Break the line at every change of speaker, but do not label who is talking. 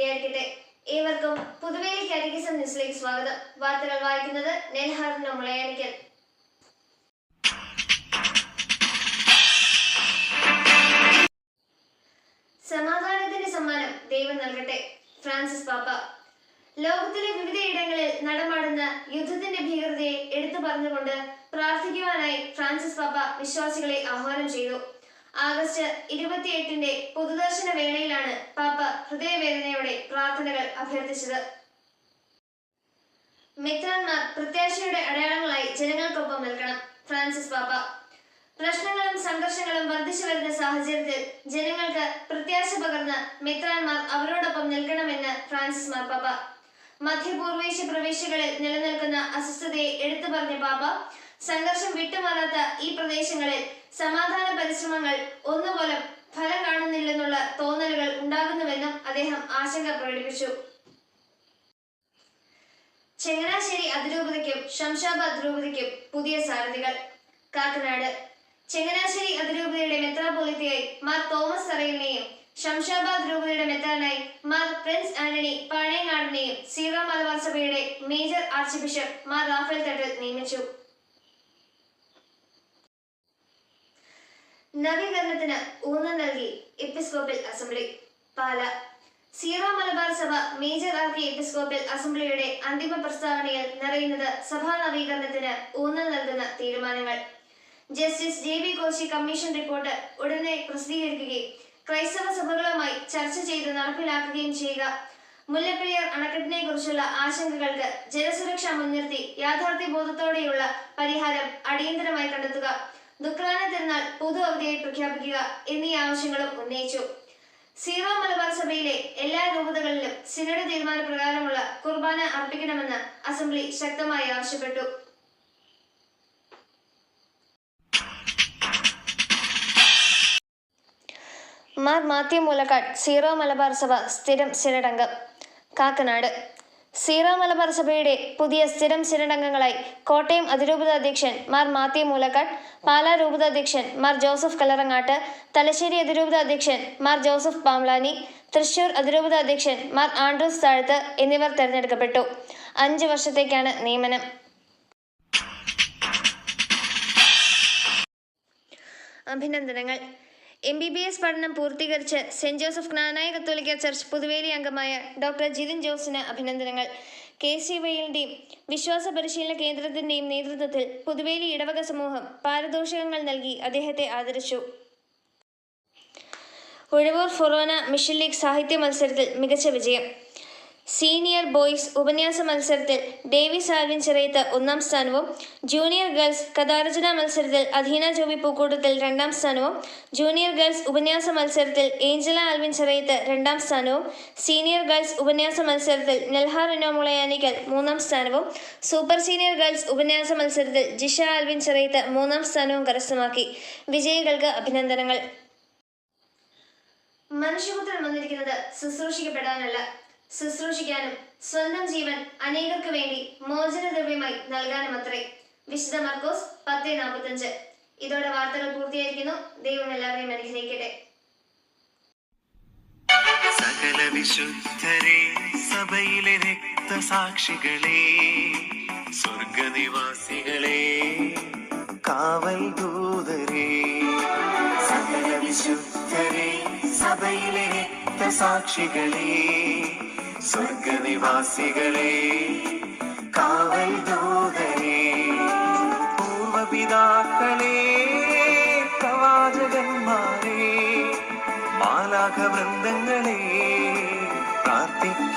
സ്തുതിയായിരിക്കട്ടെ. ഏവർക്കും പുതുവേലി കാറ്റഗിസം ന്യൂസിലേക്ക് സ്വാഗതം. വാർത്തകൾ വായിക്കുന്നത് നെൽഹാർ മുളയാനിക്കൽ. സമാധാനത്തിന്റെ സമ്മാനം ദൈവം നൽകട്ടെ. ഫ്രാൻസിസ് പാപ്പ. ലോകത്തിലെ വിവിധയിടങ്ങളിൽ നടമാടുന്ന യുദ്ധത്തിന്റെ ഭീകരതയെ എടുത്തു പറഞ്ഞുകൊണ്ട് പ്രാർത്ഥിക്കുവാനായി ഫ്രാൻസിസ് പാപ്പ വിശ്വാസികളെ ആഹ്വാനം ചെയ്തു. ആഗസ്റ്റ് 28 പൊതുദർശന വേളയിലാണ് പാപ്പ ഹൃദയവേദനയോടെ പ്രാർത്ഥനകൾ അഭ്യർത്ഥിച്ചത്. മെത്രാൻമാർ പ്രത്യാശയുടെ അടയാളങ്ങളായി ജനങ്ങൾക്കൊപ്പം നിൽക്കണം. ഫ്രാൻസിസ് പാപ്പ. പ്രശ്നങ്ങളും സംഘർഷങ്ങളും വർദ്ധിച്ചു വരുന്ന സാഹചര്യത്തിൽ ജനങ്ങൾക്ക് പ്രത്യാശ പകർന്ന് മെത്രാൻമാർ അവരോടൊപ്പം നിൽക്കണമെന്ന് ഫ്രാൻസിസ് മാർപ്പാപ്പ. മധ്യപൂർവേഷ്യ പ്രവിശ്യകളിൽ നിലനിൽക്കുന്ന അസ്വസ്ഥതയെ എടുത്തു പറഞ്ഞ പാപ്പ സംഘർഷം വിട്ടുമാറാത്ത ഈ പ്രദേശങ്ങളിൽ സമാധാന പരിശ്രമങ്ങൾ ഒന്നുപോലും ഫലം കാണുന്നില്ലെന്നുള്ള തോന്നലുകൾ ഉണ്ടാകുന്നുവെന്നും അദ്ദേഹം ആശങ്ക പ്രകടിപ്പിച്ചു. ചങ്ങനാശ്ശേരി അതിരൂപതയ്ക്കും ശംഷാബാദ് രൂപതയ്ക്കും പുതിയ സാരഥികൾ. കാക്കനാട്. ചങ്ങനാശ്ശേരി അതിരൂപതയുടെ മെത്രാപ്പൊലീത്തയായി മാർ തോമസ് തറയിലിനെയും ശംഷാബാദ് രൂപതയുടെ മെത്രാനായി മാർ പ്രിൻസ് ആന്റണി പാണേങ്ങാടിനെയും സീറോ മലബാർ സഭയുടെ major archbishop Mar Raphael Thattil നിയമിച്ചു. നവീകരണത്തിന് ഊന്നൽ നൽകി episcopal assembly. Pala. Syro Malabar സഭ മേജർ ആർക്കി എപ്പിസ്കോപ്പൽ അസംബ്ലിയുടെ അന്തിമ പ്രസ്താവനയിൽ നിറയുന്നത് സഭാ നവീകരണത്തിന് ഊന്നൽ നൽകുന്ന തീരുമാനങ്ങൾ. Justice JB Koshy commission report ഉടനെ പ്രസിദ്ധീകരിക്കുകയും ക്രൈസ്തവ സഭകളുമായി ചർച്ച ചെയ്ത് നടപ്പിലാക്കുകയും ചെയ്യുക. മുല്ലപ്പെരിയാർ അണക്കെട്ടിനെ കുറിച്ചുള്ള ആശങ്കകൾക്ക് ജനസുരക്ഷ മുൻനിർത്തി യാഥാർത്ഥ്യബോധത്തോടെയുള്ള പരിഹാരം അടിയന്തരമായി കണ്ടെത്തുക. ദുഃഖാന തിരുനാൾ പൊതു അവധിയായി പ്രഖ്യാപിക്കുക എന്നീ ആവശ്യങ്ങളും ഉന്നയിച്ചു. സീറോ മലബാർ സഭയിലെ എല്ലാ രൂപതകളിലും സിനഡ് തീരുമാനപ്രകാരമുള്ള കുർബാന അർപ്പിക്കണമെന്ന് അസംബ്ലി ശക്തമായി ആവശ്യപ്പെട്ടു. മാർ മാത്യു മൂലക്കാട് സീറോ മലബാർ സഭ സ്ഥിരം സിനഡംഗം. കാക്കനാട്. സീറോ മലബാർ സഭയുടെ പുതിയ സ്ഥിരം സിനഡംഗങ്ങളായി കോട്ടയം അതിരൂപത അധ്യക്ഷൻ മാർ മാത്യു മൂലക്കാട്, പാലാ രൂപത അധ്യക്ഷൻ മാർ ജോസഫ് കല്ലറങ്ങാട്ട്, തലശ്ശേരി അതിരൂപത അധ്യക്ഷൻ മാർ ജോസഫ് പാംലാനി, തൃശൂർ അതിരൂപത അധ്യക്ഷൻ മാർ ആൻഡ്രൂസ് താഴത്ത് എന്നിവർ തെരഞ്ഞെടുക്കപ്പെട്ടു. 5 വർഷത്തേക്കാണ് നിയമനം. അഭിനന്ദനങ്ങൾ. MBBS പഠനം പൂർത്തീകരിച്ച് സെന്റ് ജോസഫ് ജ്ഞാനായ കത്തോലിക്ക ചർച്ച് പുതുവേലി അംഗമായ ഡോക്ടർ ജിതിൻ ജോസിന് അഭിനന്ദനങ്ങൾ. KCYLന്റെയും വിശ്വാസ പരിശീലന കേന്ദ്രത്തിന്റെയും നേതൃത്വത്തിൽ പുതുവേലി ഇടവക സമൂഹം പാരിതോഷികങ്ങൾ നൽകി അദ്ദേഹത്തെ ആദരിച്ചു. ഉഴവൂർ ഫൊറോന മിഷൻ ലീഗ് സാഹിത്യ മത്സരത്തിൽ മികച്ച വിജയം. സീനിയർ ബോയ്സ് ഉപന്യാസ മത്സരത്തിൽ ഡേവിസ് ആൽവിൻ ചിറയത്ത് 1ാം സ്ഥാനവും, ജൂനിയർ ഗേൾസ് കഥാരചനാ മത്സരത്തിൽ അധീന ജോബി പൂക്കൂട്ടത്തിൽ 2ാം സ്ഥാനവും, ജൂനിയർ ഗേൾസ് ഉപന്യാസ മത്സരത്തിൽ ഏഞ്ചല ആൽവിൻ ചിറയത്ത് 2ാം സ്ഥാനവും, സീനിയർ ഗേൾസ് ഉപന്യാസ മത്സരത്തിൽ നെൽഹാർ മുളയാനിക്കൽ 3ാം സ്ഥാനവും, സൂപ്പർ സീനിയർ ഗേൾസ് ഉപന്യാസ മത്സരത്തിൽ ജിഷ ആൽവിൻ ചിറയത്ത് 3ാം സ്ഥാനവും കരസ്ഥമാക്കി. വിജയികൾക്ക് അഭിനന്ദനങ്ങൾ. മനുഷ്യപുത്രൻ വന്നിരിക്കുന്നത് ശുശ്രൂഷിക്കപ്പെടാനല്ല, ശുശ്രൂഷിക്കാനും സ്വന്തം ജീവൻ അനേകർക്ക് വേണ്ടി മോചനദ്രവ്യമായി നൽകാനുമത്രേ. വിശുദ്ധ മർക്കോസ് 10:45. ഇതോടെ വാർത്തകൾ പൂർത്തിയായിരിക്കുന്നു. ദൈവം എല്ലാവരെയും അനുഗ്രഹിക്കട്ടെ.
സകല വിശുദ്ധരെ, സഭയിലെ രക്തസാക്ഷികളെ, സ്വർഗനിവാസികളെ, കാവൽ ദൂതരെ, സകല വിശുദ്ധരെ, സഭയിലെ രക്തസാക്ഷികളെ, സ്വർഗനിവാസികളെ, കാവൽ ദൂതരെ, പൂർവപിതാക്കളെ, പ്രവാചകന്മാരെ, മാലാഖവൃന്ദങ്ങളെ, പ്രാർത്ഥിക്ക